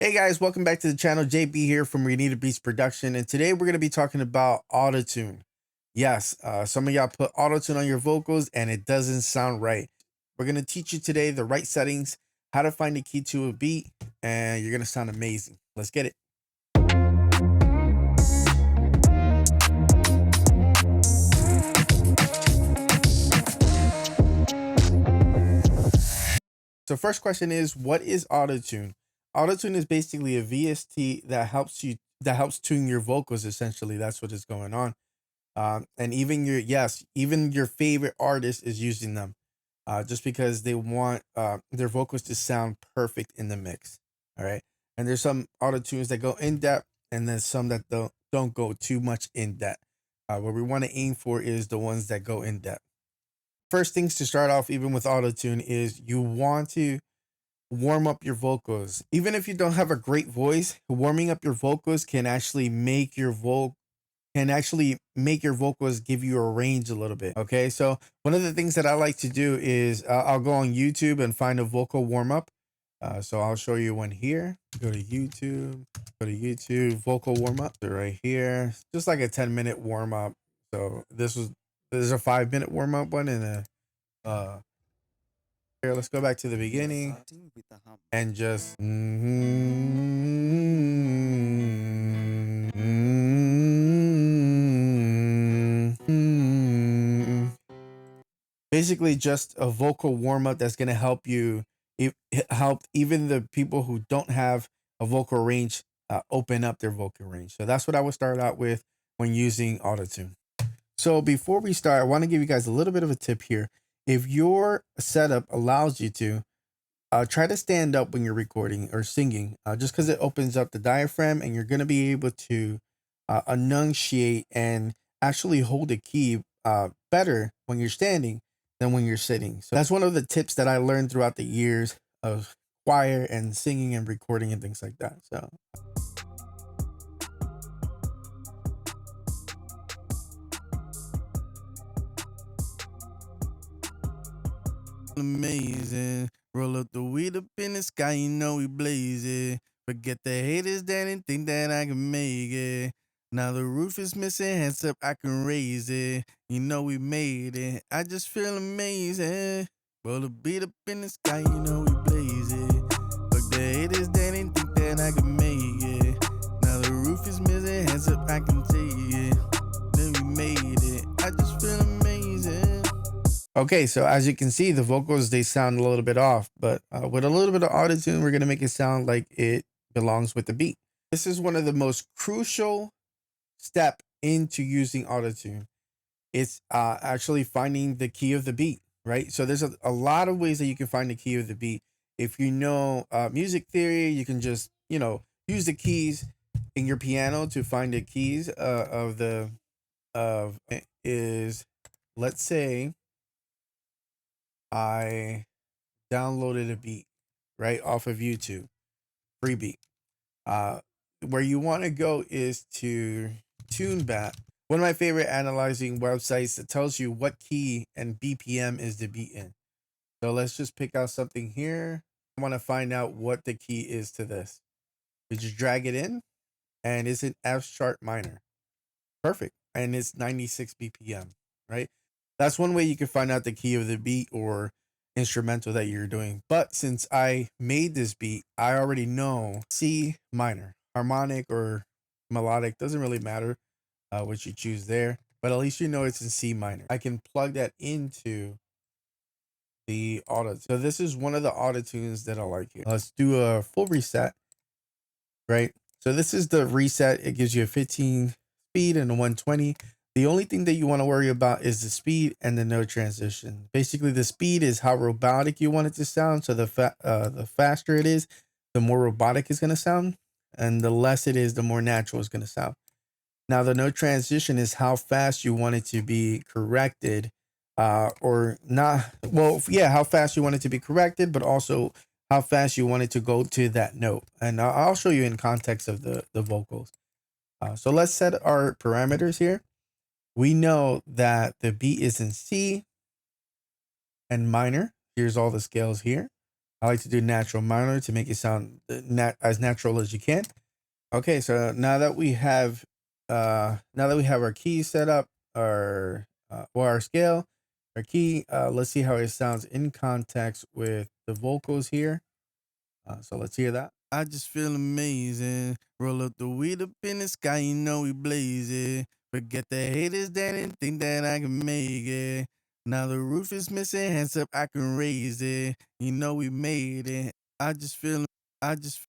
Hey guys, welcome back to the channel. JB here from Renita Beats Production, and today we're going to be talking about Autotune. Yes, some of y'all put Autotune on your vocals and it doesn't sound right. We're going to teach you today the right settings, how to find the key to a beat, and you're going to sound amazing. Let's get it. So first question is, what is Autotune? Autotune is basically a VST that helps tune your vocals. Essentially, that's what is going on. And even even your favorite artist is using them, just because they want their vocals to sound perfect in the mix. All right, and there's some auto tunes that go in depth, and then some that don't go too much in depth. What we want to aim for is the ones that go in depth. First things to start off, even with auto tune, is you want to warm up your vocals. Even if you don't have a great voice, warming up your vocals can actually make your vocals give you a range a little bit. Okay, so one of the things that I like to do is I'll go on YouTube and find a vocal warm up. So I'll show you one here. Go to YouTube, vocal warm up. So right here, just like a 10-minute warm up. So there's a 5-minute warm up one and a here. Let's go back to the beginning and just. Basically just a vocal warm up that's going to help you help even the people who don't have a vocal range open up their vocal range. So that's what I would start out with when using Autotune. So before we start, I want to give you guys a little bit of a tip here. If your setup allows you to, try to stand up when you're recording or singing, just because it opens up the diaphragm and you're going to be able to enunciate and actually hold a key better when you're standing than when you're sitting. So that's one of the tips that I learned throughout the years of choir and singing and recording and things like that. So amazing. Roll up the weed up in the sky, you know we blaze it. Forget the haters that didn't think that I can make it. Now the roof is missing, hands up, I can raise it. You know we made it. I just feel amazing. Roll the beat up in the sky, you know we blaze it. Fuck the haters that didn't think that I can make it. Now the roof is missing, hands up, I can take it. Then we made it. I just feel amazing. Okay, so as you can see, the vocals, they sound a little bit off, but with a little bit of autotune, we're going to make it sound like it belongs with the beat. This is one of the most crucial step into using autotune. It's actually finding the key of the beat, right? So there's a lot of ways that you can find the key of the beat. If you know music theory, you can just, use the keys in your piano to find the keys is, let's say, I downloaded a beat right off of YouTube, free beat. Where you want to go is to TuneBat, one of my favorite analyzing websites that tells you what key and BPM is the beat in. So let's just pick out something here. I want to find out what the key is to this. We just drag it in, and it's an F sharp minor. Perfect. And it's 96 BPM, right? That's one way you can find out the key of the beat or instrumental that you're doing. But since I made this beat, I already know C minor, harmonic or melodic, doesn't really matter what you choose there, but at least you know it's in C minor. I can plug that into the auto. So this is one of the auto tunes that I like here. Let's do a full reset, right? So this is the reset. It gives you a 15 speed and a 120. The only thing that you want to worry about is the speed and the note transition. Basically, the speed is how robotic you want it to sound. So the faster it is, the more robotic it's going to sound. And the less it is, the more natural it's going to sound. Now, the note transition is how fast you want it to be corrected or not. Well, yeah, how fast you want it to be corrected, but also how fast you want it to go to that note. And I'll show you in context of the vocals. So let's set our parameters here. We know that the beat is in C and minor. Here's all the scales here. I like to do natural minor to make it sound as natural as you can. Okay, so now that we have our key set up, our scale, our key, let's see how it sounds in context with the vocals here. So let's hear that. I just feel amazing. Roll up the weed up in the sky, you know we blaze it. Forget the haters that didn't think that I can make it. Now the roof is missing, hands up, I can raise it. You know we made it. I just, I just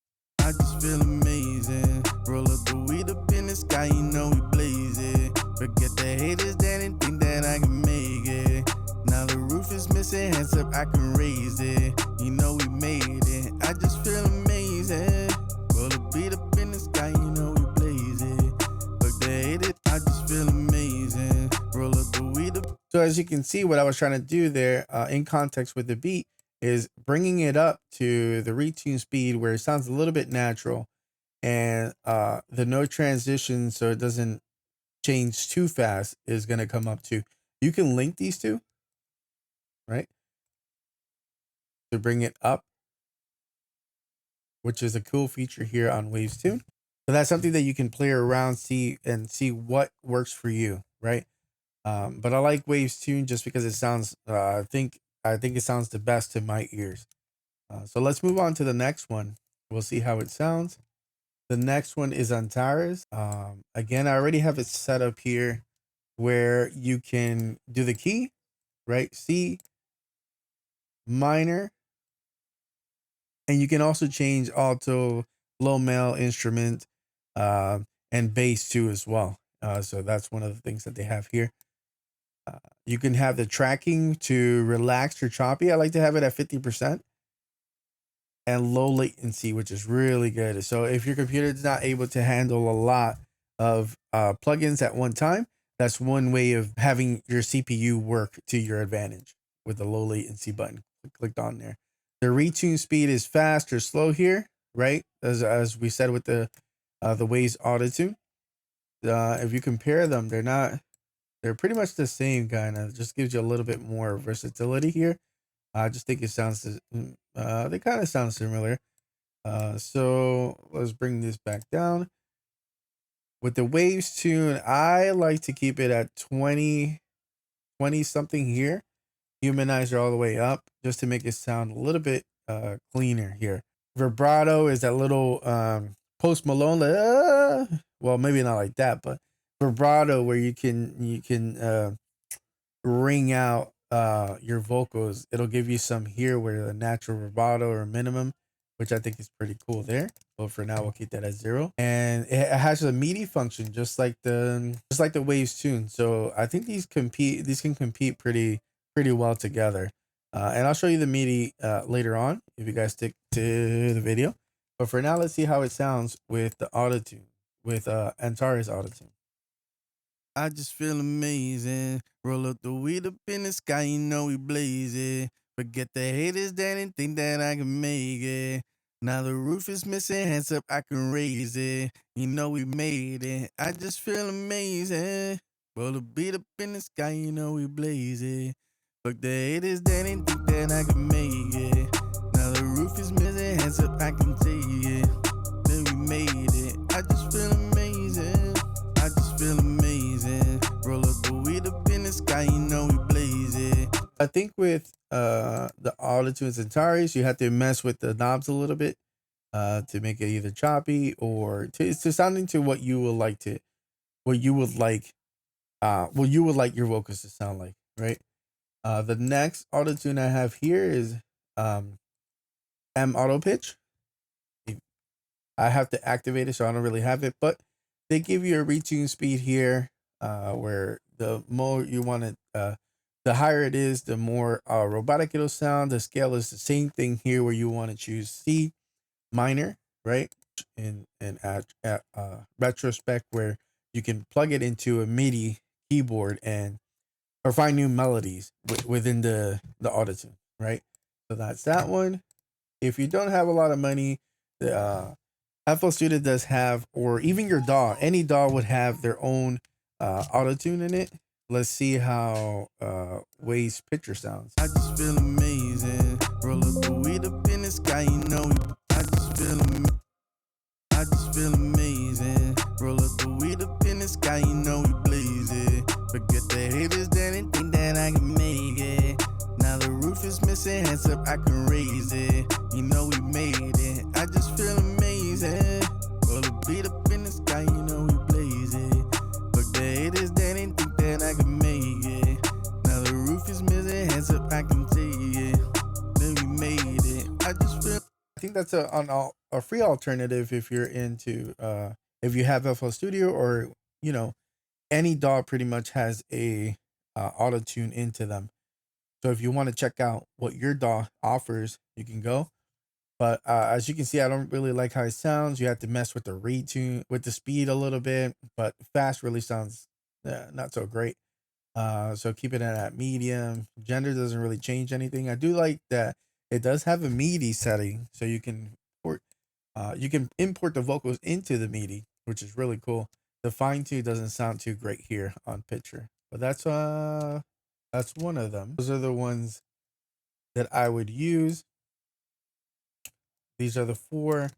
feel amazing. Roll up the weed up in the sky, you know we blaze it. Forget the haters that didn't think that I can make it. Now the roof is missing, hands up, I can raise it. You know we made it. I just feel amazing. Roll the beat up in the sky, you know we blaze it. Fuck the haters, I just feel amazing. Roll up the weed up. So as you can see, what I was trying to do there, in context with the beat, is bringing it up to the retune speed where it sounds a little bit natural, and the note transition, so it doesn't change too fast, is going to come up too. You can link these two, right, to bring it up, which is a cool feature here on Waves Tune. So that's something that you can play around, see what works for you, right? But I like Waves Tune just because it sounds, I think it sounds the best to my ears. So let's move on to the next one. We'll see how it sounds. The next one is Antares. Again, I already have it set up here where you can do the key, right? C minor. And you can also change alto, low male instrument, and bass too as well. So that's one of the things that they have here. You can have the tracking to relaxed or choppy. I like to have it at 50%. And low latency, which is really good. So if your computer is not able to handle a lot of plugins at one time, that's one way of having your CPU work to your advantage with the low latency button clicked on there. The retune speed is fast or slow here, right? As we said with the Waves Autotune. If you compare them, they're pretty much the same kind of. Just gives you a little bit more versatility here. I just think it sounds, they kind of sound similar. So let's bring this back down. With the Waves Tune, I like to keep it at 20 something here. Humanizer all the way up just to make it sound a little bit cleaner here. Vibrato is that little Post Malone, like, well, maybe not like that, but vibrato where you can ring out your vocals. It'll give you some here where the natural vibrato or minimum, which I think is pretty cool there. But for now, we'll keep that at 0. And it has a MIDI function just like the Waves Tune. So I think these can compete pretty well together. And I'll show you the MIDI later on if you guys stick to the video. But for now, let's see how it sounds with the Autotune, with Antares Autotune. I just feel amazing. Roll up the weed up in the sky, you know we blaze it. Forget the haters that didn't think that I can make it. Now the roof is missing, hands up, I can raise it. You know we made it. I just feel amazing. Roll the beat up in the sky, you know we blaze it. Fuck the haters that didn't think that I can make it. Now the roof is missing, hands up, I can take it. Then we made it. I just feel amazing. I just feel amazing. Roll up the weed up in the sky, you know we blaze it. I think with the Autotunes and Antares, you have to mess with the knobs a little bit to make it either choppy or to sounding to what you would like your vocals to sound like, right? The next Autotune I have here is M Auto Pitch. I have to activate it, so I don't really have it, but they give you a retune speed here, where the more you want it, the higher it is, the more robotic it'll sound. The scale is the same thing here, where you want to choose C minor, right? In retrospect, where you can plug it into a MIDI keyboard or find new melodies within the Autotune, right? So that's that one. If you don't have a lot of money, the FL Studio does have, or even your DAW, any DAW would have their own Autotune in it. Let's see how Waves Picture sounds. I just feel amazing. Roll up the weed up in the sky, you know. I just feel amazing. Roll up the weed up in the sky, you know we blaze it. Forget the haters that didn't think that I can make it. Now the roof is missing, hands up, I can raise it. You know we made it. I just feel amazing. Roll the beat up in the sky, you know we blaze it. Fuck the haters that didn't think that I can make it. Now the roof is missing, hands up, I can take it. Then we made it. I just feel. I think that's a free alternative if you're into if you have FL Studio, or you know, any DAW pretty much has a auto tune into them. So if you want to check out what your DAW offers, you can go. But as you can see, I don't really like how it sounds. You have to mess with the retune with the speed a little bit, but fast really sounds not so great. So keep it at medium. Gender doesn't really change anything. I do like that it does have a MIDI setting, so you can import the vocals into the MIDI, which is really cool. The fine tune doesn't sound too great here on picture, but that's one of them. Those are the ones that I would use. These are the four.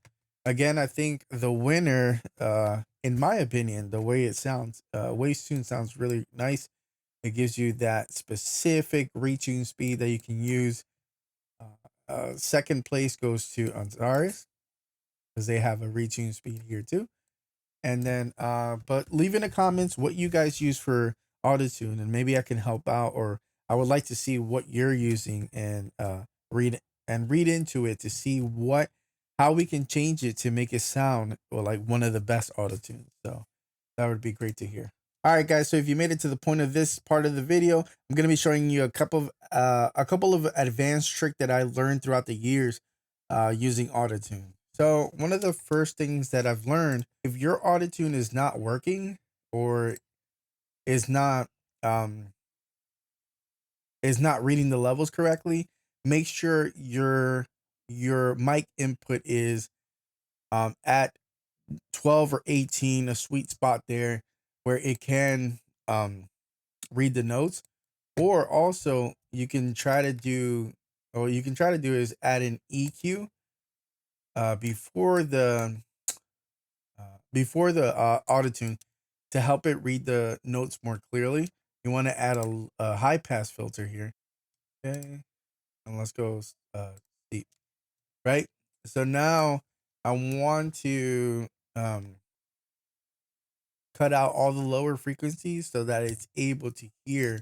Again, I think the winner, in my opinion, the way it sounds, Waves Tune sounds really nice. It gives you that specific retune speed that you can use. Second place goes to Antares because they have a retune speed here too. And then, but leave in the comments what you guys use for Autotune, and maybe I can help out, or I would like to see what you're using and read into it to see how we can change it to make it sound like one of the best Autotunes. So that would be great to hear. All right, guys. So if you made it to the point of this part of the video, I'm gonna be showing you a couple of advanced tricks that I learned throughout the years using Autotune. So one of the first things that I've learned, if your Autotune is not working or is not um is not reading the levels correctly, make sure your mic input is at 12 or 18, a sweet spot there where it can read the notes. Or also you can try to do, or you can try to do is add an EQ before the autotune to help it read the notes more clearly. You want to add a high pass filter here. Okay, and let's go deep. Right. So now I want to cut out all the lower frequencies so that it's able to hear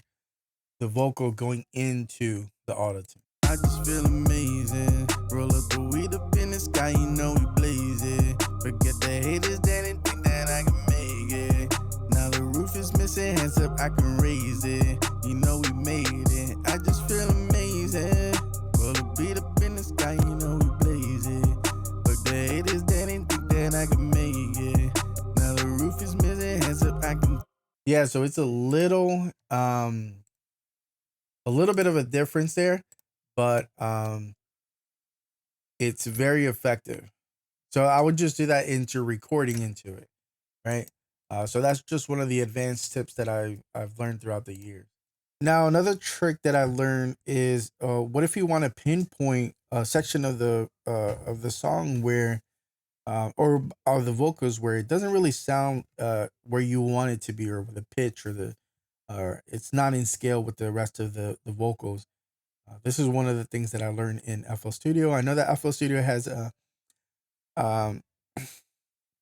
the vocal going into the autotune. I just feel amazing. Roll up the weed up in the sky, you know we blaze it. Forget the haters that didn't think that I can make it. Now the roof is missing, hands up, I can raise it. You know we made it. I just feel amazing. Roll the beat up in the sky, you know we blaze it. Fuck the haters that didn't think that I can make it. Now the roof is missing, hands up, I can. Yeah, so it's a little bit of a difference there, but it's very effective. So I would just do that into recording into it, right? So that's just one of the advanced tips that I've learned throughout the years. Now another trick that I learned is, what if you want to pinpoint a section of the song where or the vocals where it doesn't really sound where you want it to be, or the pitch, or it's not in scale with the rest of the vocals. This is one of the things that I learned in FL Studio. I know that FL Studio has a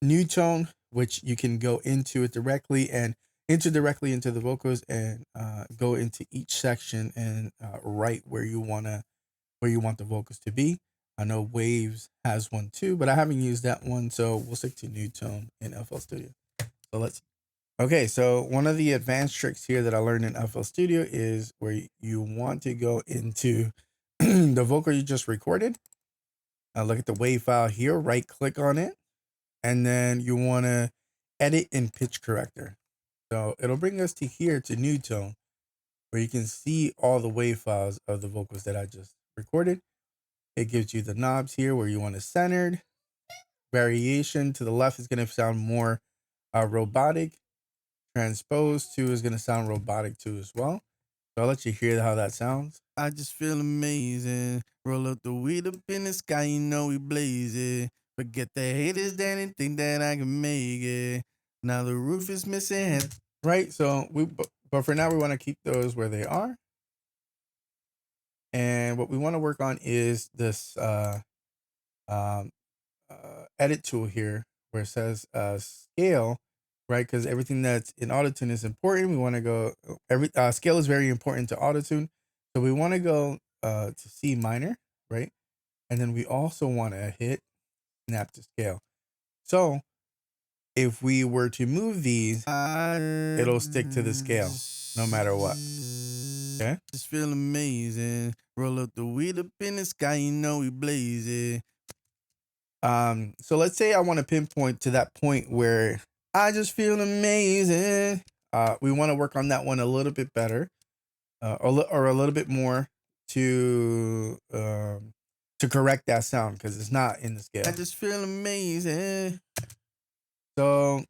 new tone, which you can go into it directly and enter directly into the vocals, and go into each section and write where you want the vocals to be. I know Waves has one too, but I haven't used that one, so we'll stick to new tone in FL Studio. So okay, so one of the advanced tricks here that I learned in FL Studio is where you want to go into the vocal you just recorded. Look at the wave file here, right click on it, and then you want to edit in pitch corrector. So it'll bring us to here to new tone, where you can see all the wave files of the vocals that I just recorded. It gives you the knobs here where you want it centered. Variation to the left is going to sound more robotic. Transpose to is going to sound robotic too as well. So I'll let you hear how that sounds. I just feel amazing. Roll up the weed up in the sky, you know we blaze it. Forget the haters that didn't think that I can make it. Now the roof is missing. Right? So but for now we want to keep those where they are. And what we want to work on is this um, edit tool here where it says scale, right? Because everything that's in Autotune is important. We want to go scale is very important to Autotune, so we want to go to C minor, right? And then we also want to hit snap to scale. So if we were to move these, it'll stick to the scale no matter what. Okay. Just feel amazing. Roll up the weed up in the sky, you know we blaze it. So let's say I want to pinpoint to that point where I just feel amazing. We want to work on that one a little bit better, or a little bit more to correct that sound because it's not in the scale. I just feel amazing. So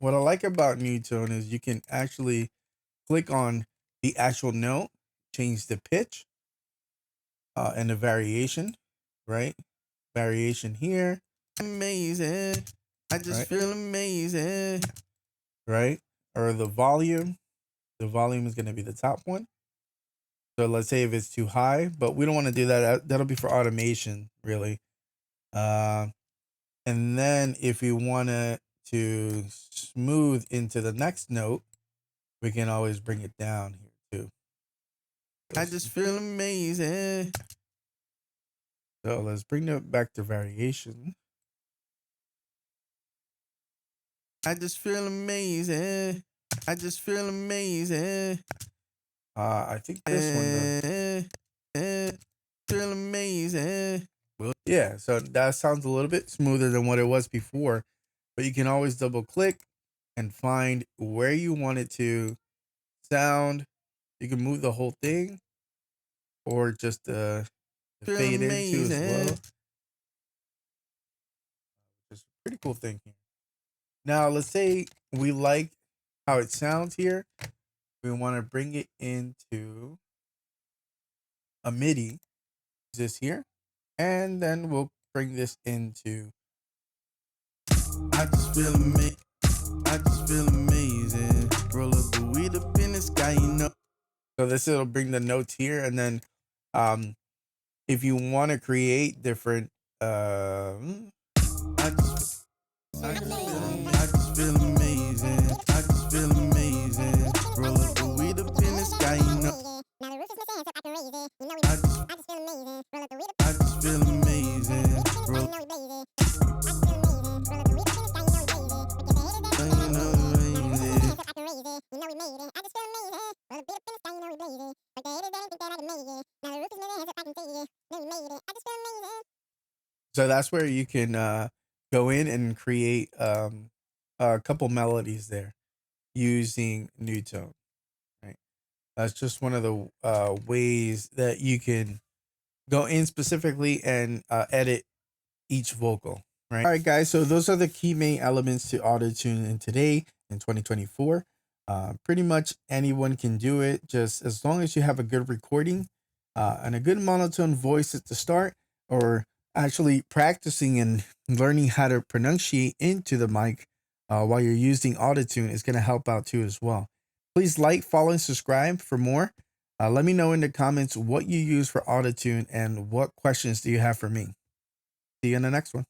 what I like about New Tone is you can actually click on the actual note, change the pitch, and the variation, right? Variation here. Amazing. I just feel amazing. Right? Or the volume. The volume is going to be the top one. So let's say if it's too high, but we don't want to do that. That'll be for automation, really. And then if we want to smooth into the next note, we can always bring it down here too. I just feel amazing. So let's bring it back to variation. I just feel amazing. I just feel amazing. I think this one feel amazing. Well, yeah, so that sounds a little bit smoother than what it was before, but you can always double click and find where you want it to sound. You can move the whole thing or just fade into as well. It's a pretty cool thing here. Now, let's say we like how it sounds here. We want to bring it into a MIDI, this here, and then we'll bring this into I just feel amazing. I just feel amazing. Roll up the weed up in the sky, you know. So this will bring the notes here, and then if you want to create different I just feel amazing. I just feel amazing. Roll up the weed up in the sky, you know. Now the roof is missing, so I can raise it. You know we I just feel amazing. Roll up the weed up. I just feel amazing. Roll up the weed up in the sky, you know we blaze it. You know we made it. I just feel amazing. Roll up the weed up in the sky, you know we blaze it. But the haters didn't think that I could make it. Now the roof is missing, so I can say it. You know we made it. I just feel amazing. So that's where you can go in and create a couple melodies there using New Tone. Right, that's just one of the ways that you can go in specifically and edit each vocal. Right. All right, guys. So those are the key main elements to Autotune in today in 2024. Pretty much anyone can do it, just as long as you have a good recording and a good monotone voice at the start, or actually practicing and learning how to pronunciate into the mic while you're using Autotune is going to help out too as well. Please like, follow, and subscribe for more. Let me know in the comments what you use for Autotune and what questions do you have for me. See you in the next one.